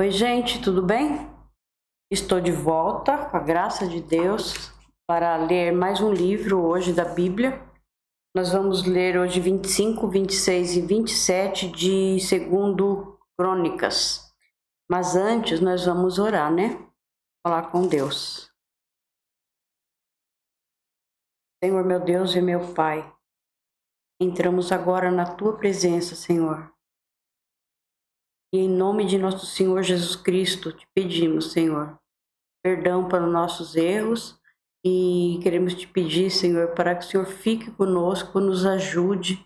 Oi, gente, tudo bem? Estou de volta, com a graça de Deus, para ler mais um livro hoje da Bíblia. Nós vamos ler hoje 25, 26 e 27 de Segundo Crônicas. Mas antes nós vamos orar, né? Falar com Deus. Senhor, meu Deus e meu Pai, entramos agora na Tua presença, Senhor. E em nome de nosso Senhor Jesus Cristo, te pedimos, Senhor, perdão para os nossos erros e queremos te pedir, Senhor, para que o Senhor fique conosco, nos ajude,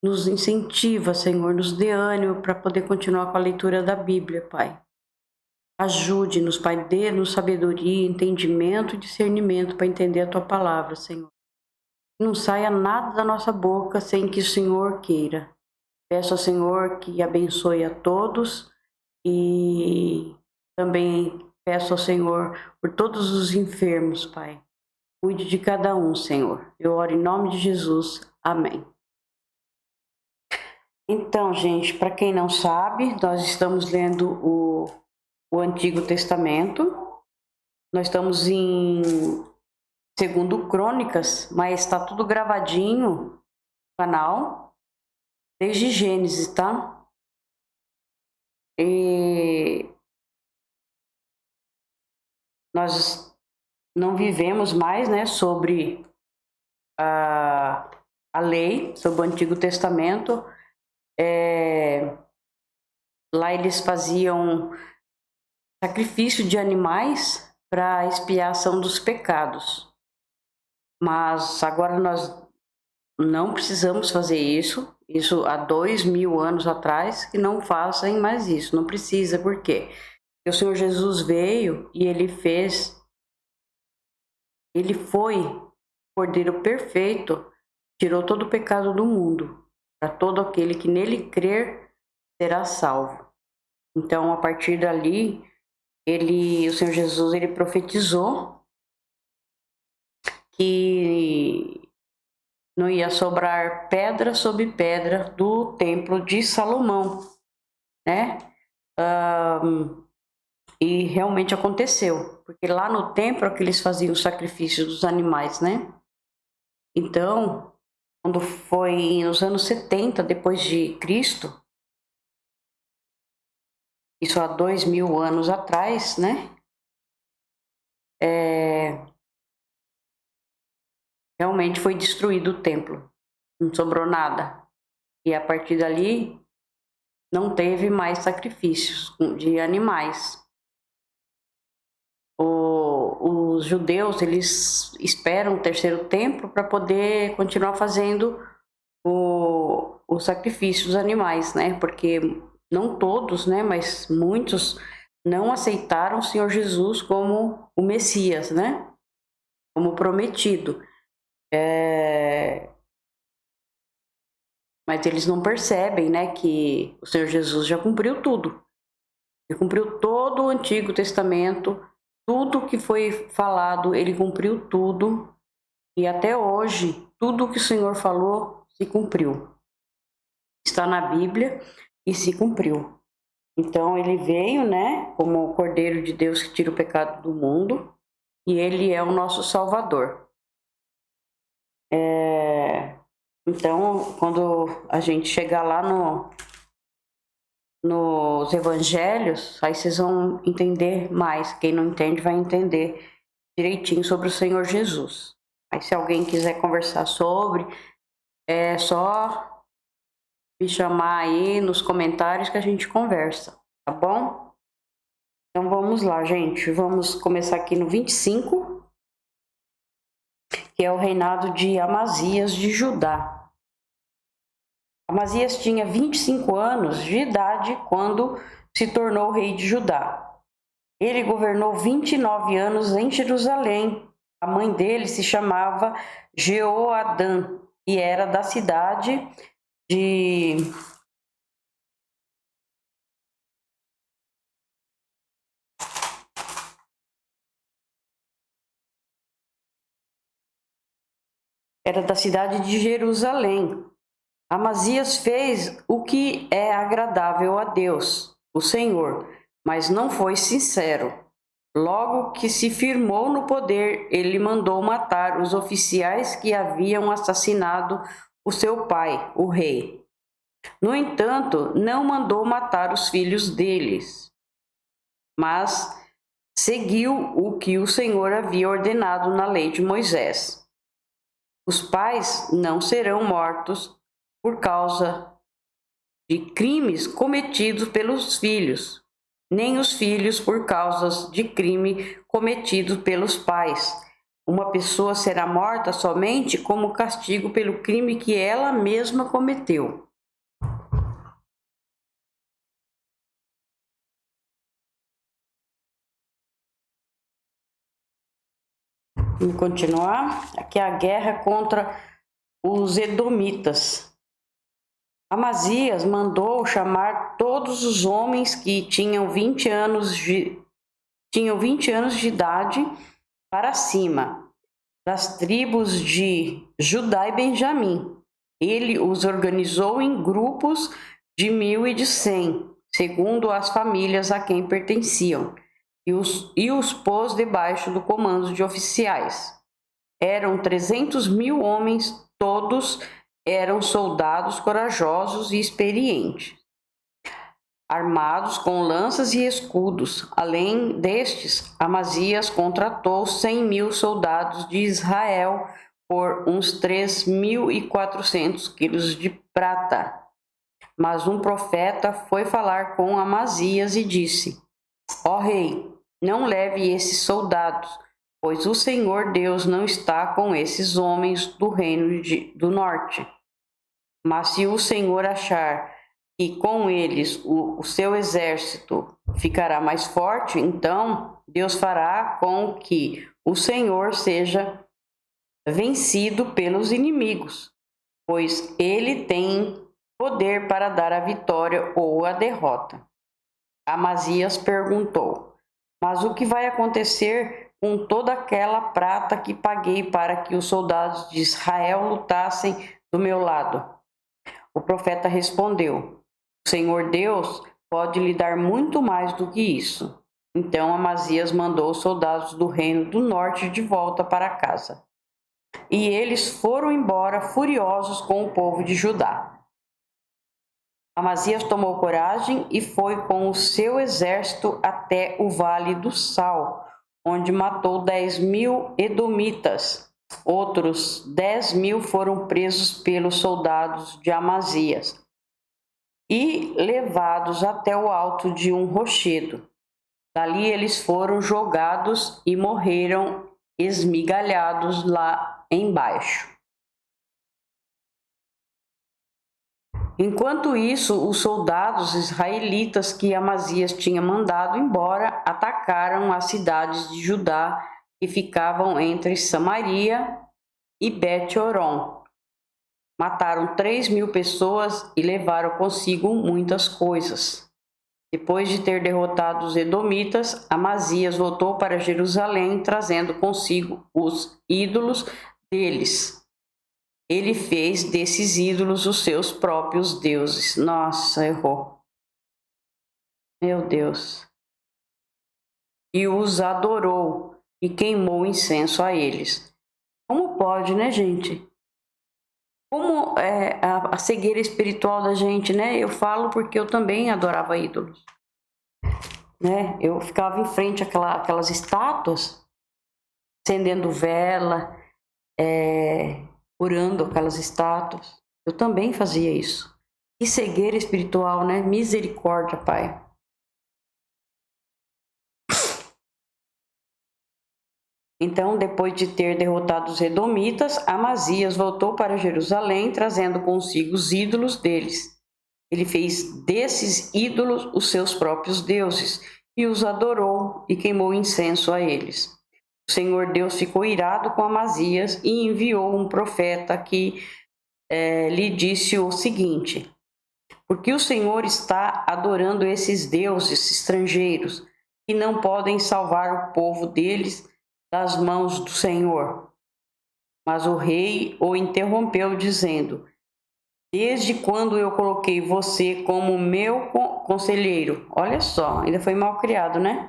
nos incentiva, Senhor, nos dê ânimo para poder continuar com a leitura da Bíblia, Pai. Ajude-nos, Pai, dê-nos sabedoria, entendimento e discernimento para entender a Tua palavra, Senhor. Não saia nada da nossa boca sem que o Senhor queira. Peço ao Senhor que abençoe a todos e também peço ao Senhor por todos os enfermos, Pai. Cuide de cada um, Senhor. Eu oro em nome de Jesus. Amém. Então, gente, para quem não sabe, nós estamos lendo o Antigo Testamento. Nós estamos em Segundo Crônicas, mas está tudo gravadinho no canal, desde Gênesis, tá? E nós não vivemos mais, né, sobre a lei, sobre o Antigo Testamento. Lá eles faziam sacrifício de animais para expiação dos pecados. Mas agora nós não precisamos fazer isso. Isso há 2000 anos atrás, que não façam mais isso. Não precisa, por quê? Porque o Senhor Jesus veio e ele foi o Cordeiro perfeito, tirou todo o pecado do mundo. Para todo aquele que nele crer, será salvo. Então, a partir dali, o Senhor Jesus, ele profetizou que não ia sobrar pedra sobre pedra do templo de Salomão, né? E realmente aconteceu, porque lá no templo é que eles faziam o sacrifício dos animais, né? Então, quando foi nos anos 70 depois de Cristo, isso há 2000 anos atrás, né? Realmente foi destruído o templo, não sobrou nada. E a partir dali, não teve mais sacrifícios de animais. Os judeus, eles esperam o terceiro templo para poder continuar fazendo o sacrifício dos animais, né? Porque não todos, né? Mas muitos não aceitaram o Senhor Jesus como o Messias, né? Como prometido. Mas eles não percebem, né? Que o Senhor Jesus já cumpriu tudo. Ele cumpriu todo o Antigo Testamento, tudo que foi falado, ele cumpriu tudo. E até hoje, tudo que o Senhor falou se cumpriu. Está na Bíblia e se cumpriu. Então ele veio, né, como o Cordeiro de Deus que tira o pecado do mundo, e ele é o nosso Salvador. Então, quando a gente chegar lá nos evangelhos, aí vocês vão entender mais. Quem não entende vai entender direitinho sobre o Senhor Jesus. Aí se alguém quiser conversar sobre, é só me chamar aí nos comentários que a gente conversa, tá bom? Então vamos lá, gente. Vamos começar aqui no 25, que é o reinado de Amazias de Judá. Amazias tinha 25 anos de idade quando se tornou rei de Judá. Ele governou 29 anos em Jerusalém. A mãe dele se chamava Jeoadã e era da cidade de Jerusalém. Amazias fez o que é agradável a Deus, o Senhor, mas não foi sincero. Logo que se firmou no poder, ele mandou matar os oficiais que haviam assassinado o seu pai, o rei. No entanto, não mandou matar os filhos deles, mas seguiu o que o Senhor havia ordenado na lei de Moisés. Os pais não serão mortos por causa de crimes cometidos pelos filhos, nem os filhos por causa de crime cometido pelos pais. Uma pessoa será morta somente como castigo pelo crime que ela mesma cometeu. Vamos continuar. Aqui é a guerra contra os edomitas. Amazias mandou chamar todos os homens que tinham 20 anos de idade para cima, das tribos de Judá e Benjamim. Ele os organizou em grupos de 1.000 e de 100, segundo as famílias a quem pertenciam, e os pôs debaixo do comando de oficiais. Eram 300.000 homens, todos eram soldados corajosos e experientes, armados com lanças e escudos. Além destes, Amazias contratou 100.000 soldados de Israel por uns 3.400 quilos de prata. Mas um profeta foi falar com Amazias e disse: Ó rei, não leve esses soldados, pois o Senhor Deus não está com esses homens do reino do norte. Mas se o Senhor achar que com eles o seu exército ficará mais forte, então Deus fará com que o Senhor seja vencido pelos inimigos, pois ele tem poder para dar a vitória ou a derrota. Amazias perguntou: Mas o que vai acontecer com toda aquela prata que paguei para que os soldados de Israel lutassem do meu lado? O profeta respondeu: O Senhor Deus pode lhe dar muito mais do que isso. Então Amazias mandou os soldados do reino do norte de volta para casa. E eles foram embora furiosos com o povo de Judá. Amazias tomou coragem e foi com o seu exército até o Vale do Sal, onde matou 10.000 edomitas. Outros 10.000 foram presos pelos soldados de Amazias e levados até o alto de um rochedo. Dali eles foram jogados e morreram esmigalhados lá embaixo. Enquanto isso, os soldados israelitas que Amazias tinha mandado embora atacaram as cidades de Judá que ficavam entre Samaria e Bet-Horon. Mataram 3.000 pessoas e levaram consigo muitas coisas. Depois de ter derrotado os edomitas, Amazias voltou para Jerusalém, trazendo consigo os ídolos deles. Ele fez desses ídolos os seus próprios deuses. Nossa, errou. Meu Deus. E os adorou e queimou incenso a eles. Como pode, né, gente? Como é a cegueira espiritual da gente, né? Eu falo porque eu também adorava ídolos. Né? Eu ficava em frente àquelas estátuas, acendendo vela, orando aquelas estátuas. Eu também fazia isso. Que cegueira espiritual, né? Misericórdia, Pai. Então, depois de ter derrotado os edomitas, Amazias voltou para Jerusalém, trazendo consigo os ídolos deles. Ele fez desses ídolos os seus próprios deuses, e os adorou e queimou incenso a eles. O Senhor Deus ficou irado com Amazias e enviou um profeta que lhe disse o seguinte: Porque o Senhor está adorando esses deuses estrangeiros, que não podem salvar o povo deles das mãos do Senhor. Mas o rei o interrompeu, dizendo: Desde quando eu coloquei você como meu conselheiro? Olha só, ainda foi mal criado, né?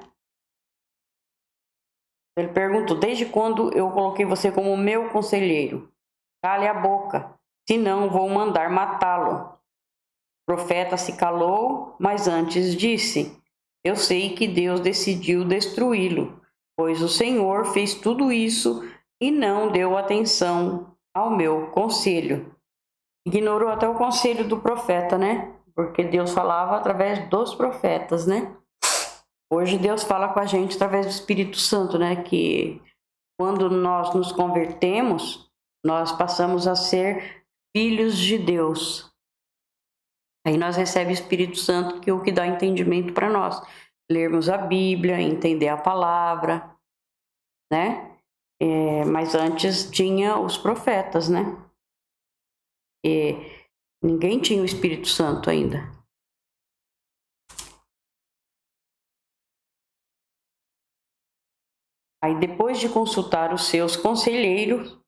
Ele perguntou: desde quando eu coloquei você como meu conselheiro? Cale a boca, senão vou mandar matá-lo. O profeta se calou, mas antes disse: eu sei que Deus decidiu destruí-lo, pois o Senhor fez tudo isso e não deu atenção ao meu conselho. Ignorou até o conselho do profeta, né? Porque Deus falava através dos profetas, né? Hoje Deus fala com a gente através do Espírito Santo, né? Que quando nós nos convertemos, nós passamos a ser filhos de Deus. Aí nós recebemos o Espírito Santo, que é o que dá entendimento para nós. Lermos a Bíblia, entender a palavra, né? Mas antes tinha os profetas, né? E ninguém tinha o Espírito Santo ainda. Aí depois de consultar os seus conselheiros,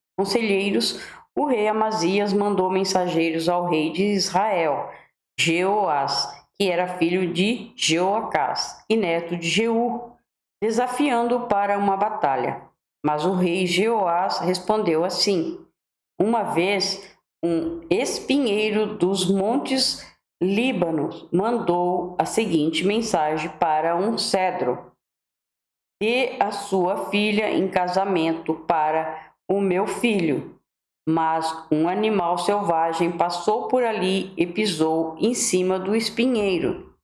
o rei Amazias mandou mensageiros ao rei de Israel, Jeoás, que era filho de Jeoacás e neto de Jeú, desafiando-o para uma batalha. Mas o rei Jeoás respondeu assim: uma vez um espinheiro dos montes Líbanos mandou a seguinte mensagem para um cedro: dê a sua filha em casamento para o meu filho. Mas um animal selvagem passou por ali e pisou em cima do espinheiro.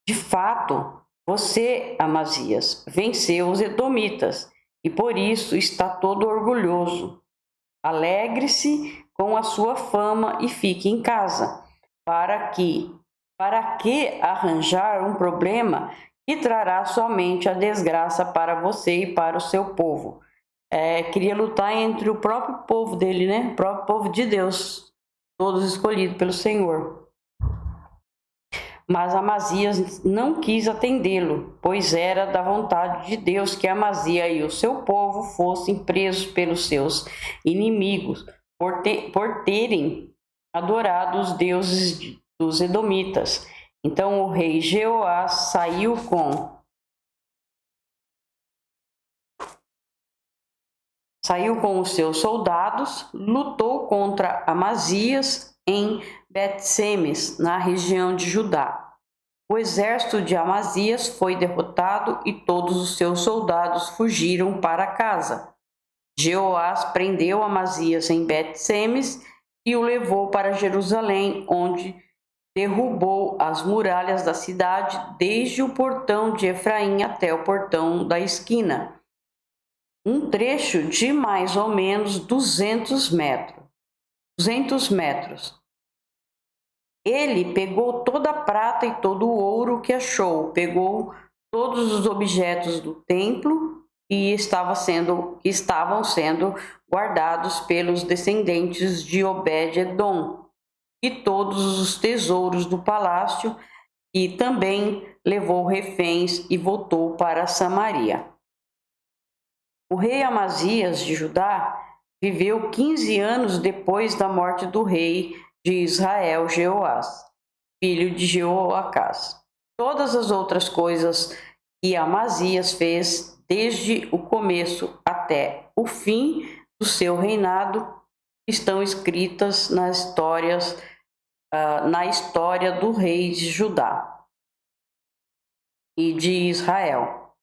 De fato, você, Amazias, venceu os edomitas e por isso está todo orgulhoso. Alegre-se com a sua fama e fique em casa, para que arranjar um problema que trará somente a desgraça para você e para o seu povo. Queria lutar entre o próprio povo dele, né? O próprio povo de Deus, todos escolhidos pelo Senhor. Mas Amazias não quis atendê-lo, pois era da vontade de Deus que Amazias e o seu povo fossem presos pelos seus inimigos, por terem adorado os deuses dos edomitas. Então o rei Jeoás saiu com os seus soldados, lutou contra Amazias em Bet-Semes, na região de Judá. O exército de Amazias foi derrotado e todos os seus soldados fugiram para casa. Jeoás prendeu Amazias em Bet-Semes e o levou para Jerusalém, onde derrubou as muralhas da cidade, desde o portão de Efraim até o portão da esquina, um trecho de mais ou menos 200 metros. Ele pegou toda a prata e todo o ouro que achou, pegou todos os objetos do templo que estavam sendo guardados pelos descendentes de Obed-edom, e todos os tesouros do palácio, e também levou reféns e voltou para Samaria. O rei Amazias de Judá viveu 15 anos depois da morte do rei de Israel, Jeoás, filho de Jeoacás. Todas as outras coisas que Amazias fez desde o começo até o fim do seu reinado estão escritas na história do rei de Judá e de Israel.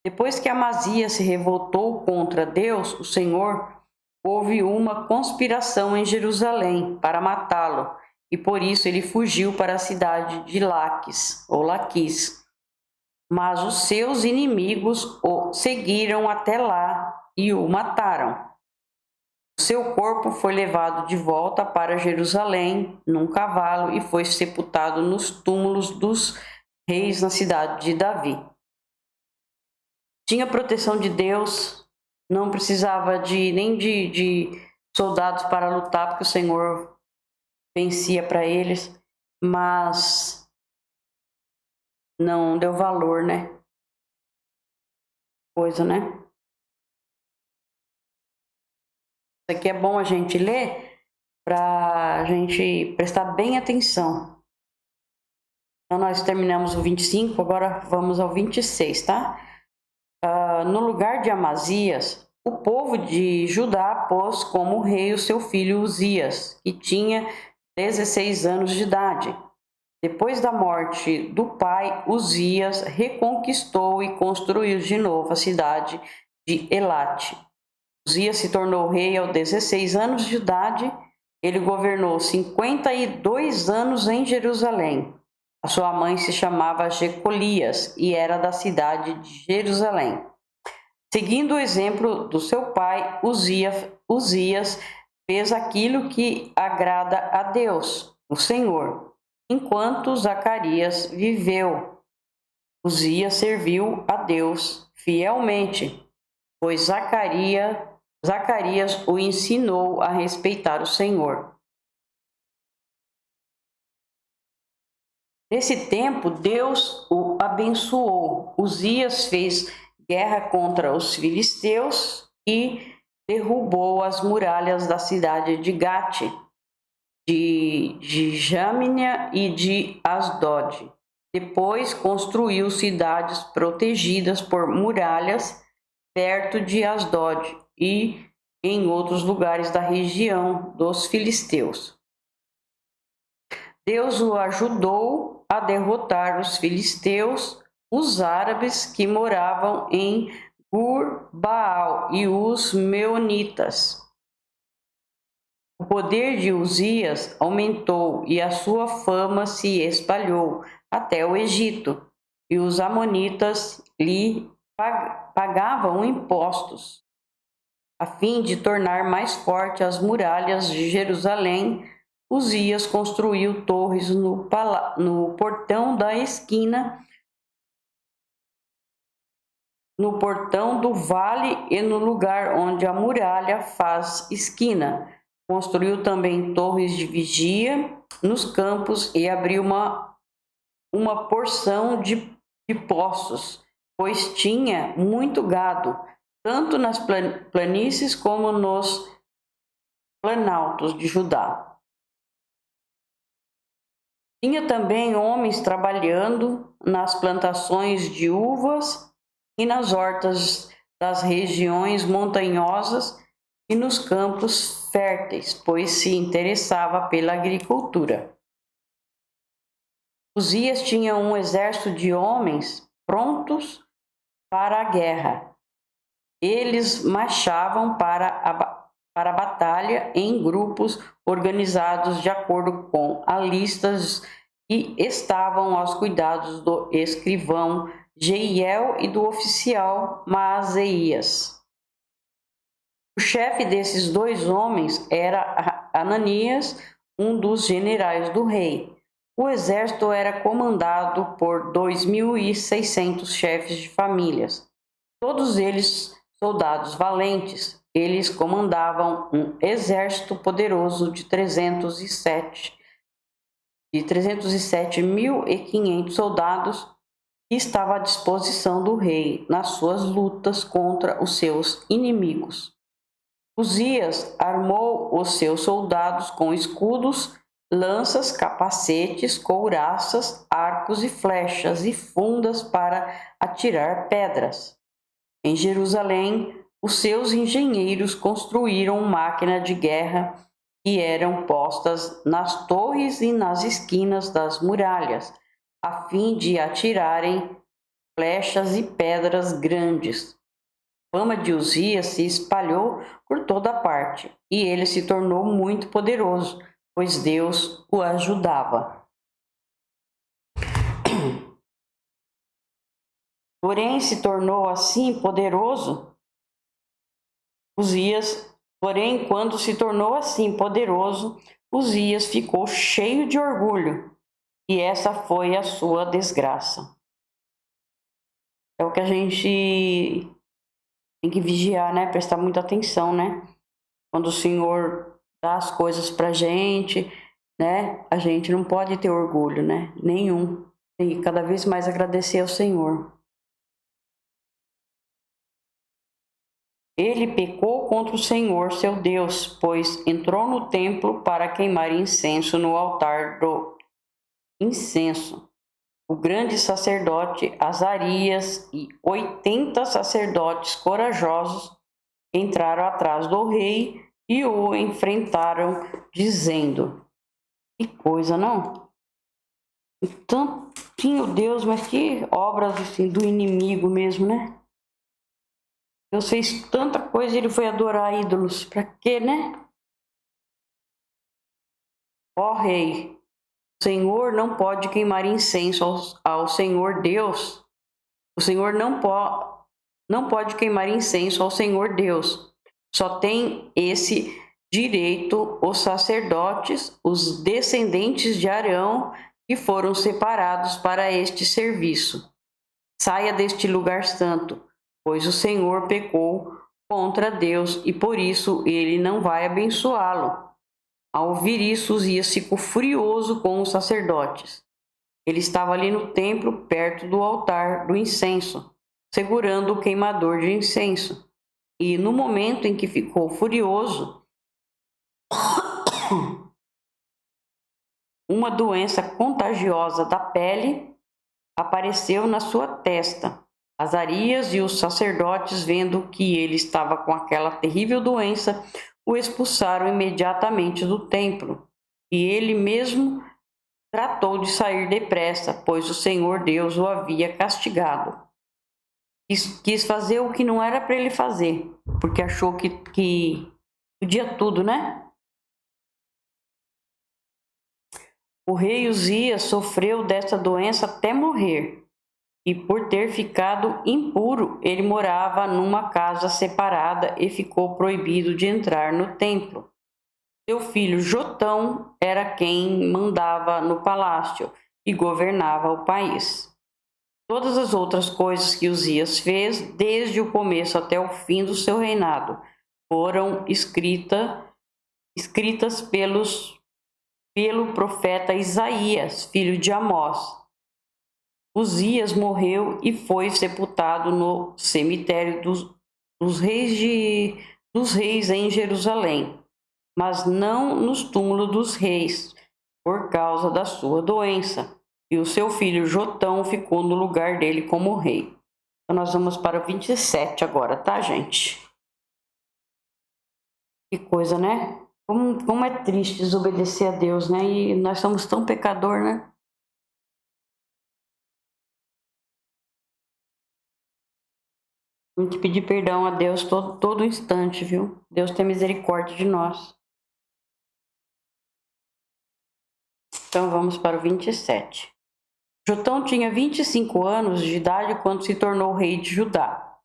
Depois que Amazias se revoltou contra Deus, o Senhor, houve uma conspiração em Jerusalém para matá-lo, e por isso ele fugiu para a cidade de Laquis. Mas os seus inimigos o seguiram até lá e o mataram. O seu corpo foi levado de volta para Jerusalém num cavalo e foi sepultado nos túmulos dos reis na cidade de Davi. Tinha proteção de Deus, não precisava nem de soldados para lutar, porque o Senhor vencia para eles, mas não deu valor, né? Coisa, né? Isso aqui é bom a gente ler, para a gente prestar bem atenção. Então, nós terminamos o 25, agora vamos ao 26, tá? No lugar de Amazias, o povo de Judá pôs como rei o seu filho Uzias, que tinha 16 anos de idade. Depois da morte do pai, Uzias reconquistou e construiu de novo a cidade de Elate. Uzias se tornou rei aos 16 anos de idade. Ele governou 52 anos em Jerusalém. A sua mãe se chamava Jecolias e era da cidade de Jerusalém. Seguindo o exemplo do seu pai, Uzias fez aquilo que agrada a Deus, o Senhor. Enquanto Zacarias viveu, Uzias serviu a Deus fielmente, pois Zacarias o ensinou a respeitar o Senhor. Nesse tempo, Deus o abençoou. Uzias fez guerra contra os filisteus e derrubou as muralhas da cidade de Gate, de Jâmnia e de Asdod. Depois construiu cidades protegidas por muralhas perto de Asdod e em outros lugares da região dos filisteus. Deus o ajudou a derrotar os filisteus, os árabes que moravam em Gur-Baal e os meunitas. O poder de Uzias aumentou e a sua fama se espalhou até o Egito, e os amonitas lhe pagavam impostos. A fim de tornar mais forte as muralhas de Jerusalém, Uzias construiu torres no portão da esquina, no portão do vale e no lugar onde a muralha faz esquina. Construiu também torres de vigia nos campos e abriu uma porção de poços, pois tinha muito gado, tanto nas planícies como nos planaltos de Judá. Tinha também homens trabalhando nas plantações de uvas e nas hortas das regiões montanhosas e nos campos férteis, pois se interessava pela agricultura. Uzias tinha um exército de homens prontos para a guerra. Eles marchavam para a batalha em grupos organizados de acordo com as listas e estavam aos cuidados do escrivão Jeiel e do oficial Maaseias. O chefe desses dois homens era Ananias, um dos generais do rei. O exército era comandado por 2.600 chefes de famílias, todos eles soldados valentes. Eles comandavam um exército poderoso de 307.500 soldados que estava à disposição do rei nas suas lutas contra os seus inimigos. Uzias armou os seus soldados com escudos, lanças, capacetes, couraças, arcos e flechas e fundas para atirar pedras. Em Jerusalém, os seus engenheiros construíram máquinas de guerra que eram postas nas torres e nas esquinas das muralhas, a fim de atirarem flechas e pedras grandes. A fama de Uzias se espalhou por toda parte, e ele se tornou muito poderoso, pois Deus o ajudava. Porém, se tornou assim poderoso, quando se tornou assim poderoso, Uzias ficou cheio de orgulho, e essa foi a sua desgraça. É o que a gente tem que vigiar, né? Prestar muita atenção, né? Quando o Senhor dá as coisas pra gente, né? A gente não pode ter orgulho, né? Nenhum. Tem que cada vez mais agradecer ao Senhor. Ele pecou contra o Senhor, seu Deus, pois entrou no templo para queimar incenso no altar do incenso. O grande sacerdote Azarias e 80 sacerdotes corajosos entraram atrás do rei e o enfrentaram, dizendo: que coisa, não? Tantinho Deus, mas que obras assim, do inimigo mesmo, né? Deus fez tanta coisa e ele foi adorar ídolos. Pra quê, né? Ó rei, o Senhor não pode queimar incenso ao Senhor Deus. O Senhor não pode queimar incenso ao Senhor Deus. Só tem esse direito os sacerdotes, os descendentes de Arão, que foram separados para este serviço. Saia deste lugar santo, pois o Senhor pecou contra Deus e por isso ele não vai abençoá-lo. Ao ouvir isso, Uzias ficou furioso com os sacerdotes. Ele estava ali no templo, perto do altar do incenso, segurando o queimador de incenso. E no momento em que ficou furioso, uma doença contagiosa da pele apareceu na sua testa. Azarias e os sacerdotes, vendo que ele estava com aquela terrível doença, o expulsaram imediatamente do templo. E ele mesmo tratou de sair depressa, pois o Senhor Deus o havia castigado. Quis fazer o que não era para ele fazer, porque achou que podia tudo, né? O rei Uzias sofreu dessa doença até morrer, e por ter ficado impuro, ele morava numa casa separada e ficou proibido de entrar no templo. Seu filho Jotão era quem mandava no palácio e governava o país. Todas as outras coisas que Uzias fez, desde o começo até o fim do seu reinado, foram escritas pelo profeta Isaías, filho de Amós. Uzias morreu e foi sepultado no cemitério dos reis em Jerusalém, mas não nos túmulos dos reis, por causa da sua doença. E o seu filho Jotão ficou no lugar dele como rei. Então nós vamos para o 27 agora, tá, gente? Que coisa, né? Como é triste desobedecer a Deus, né? E nós somos tão pecador, né? Tem que pedir perdão a Deus todo instante, viu? Deus tem misericórdia de nós. Então vamos para o 27. Jotão tinha 25 anos de idade quando se tornou rei de Judá.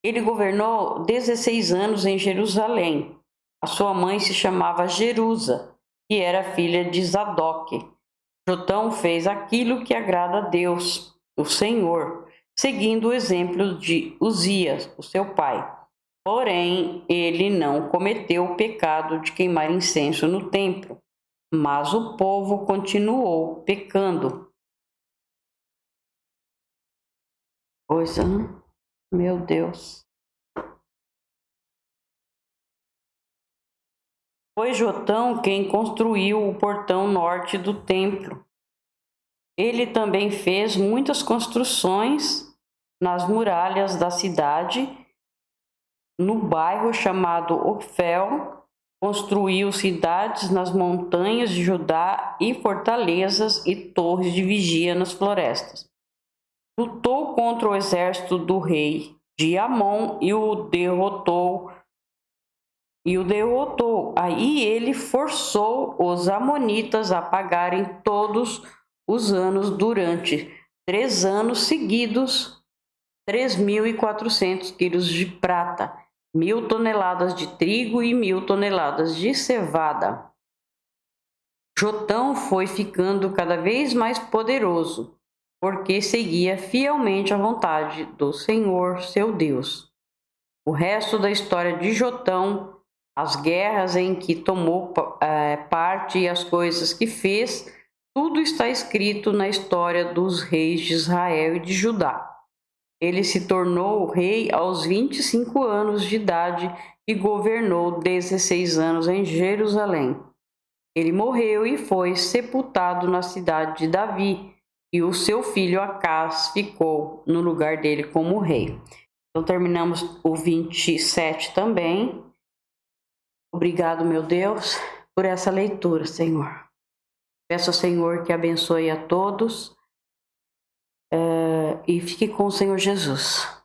Ele governou 16 anos em Jerusalém. A sua mãe se chamava Jerusa e era filha de Zadok. Jotão fez aquilo que agrada a Deus, o Senhor, seguindo o exemplo de Uzias, o seu pai. Porém, ele não cometeu o pecado de queimar incenso no templo, mas o povo continuou pecando. Coisa, meu Deus. Foi Jotão quem construiu o portão norte do templo. Ele também fez muitas construções nas muralhas da cidade. No bairro chamado Ofel, construiu cidades nas montanhas de Judá e fortalezas e torres de vigia nas florestas. Lutou contra o exército do rei de Amon e o derrotou. Aí ele forçou os amonitas a pagarem todos os anos durante 3 anos seguidos 3.400 quilos de prata, 1.000 toneladas de trigo e 1.000 toneladas de cevada. Jotão foi ficando cada vez mais poderoso, porque seguia fielmente a vontade do Senhor, seu Deus. O resto da história de Jotão, as guerras em que tomou parte e as coisas que fez, tudo está escrito na história dos reis de Israel e de Judá. Ele se tornou rei aos 25 anos de idade e governou 16 anos em Jerusalém. Ele morreu e foi sepultado na cidade de Davi, e o seu filho Acás ficou no lugar dele como rei. Então terminamos o 27 também. Obrigado, meu Deus, por essa leitura, Senhor. Peço ao Senhor que abençoe a todos e fique com o Senhor Jesus.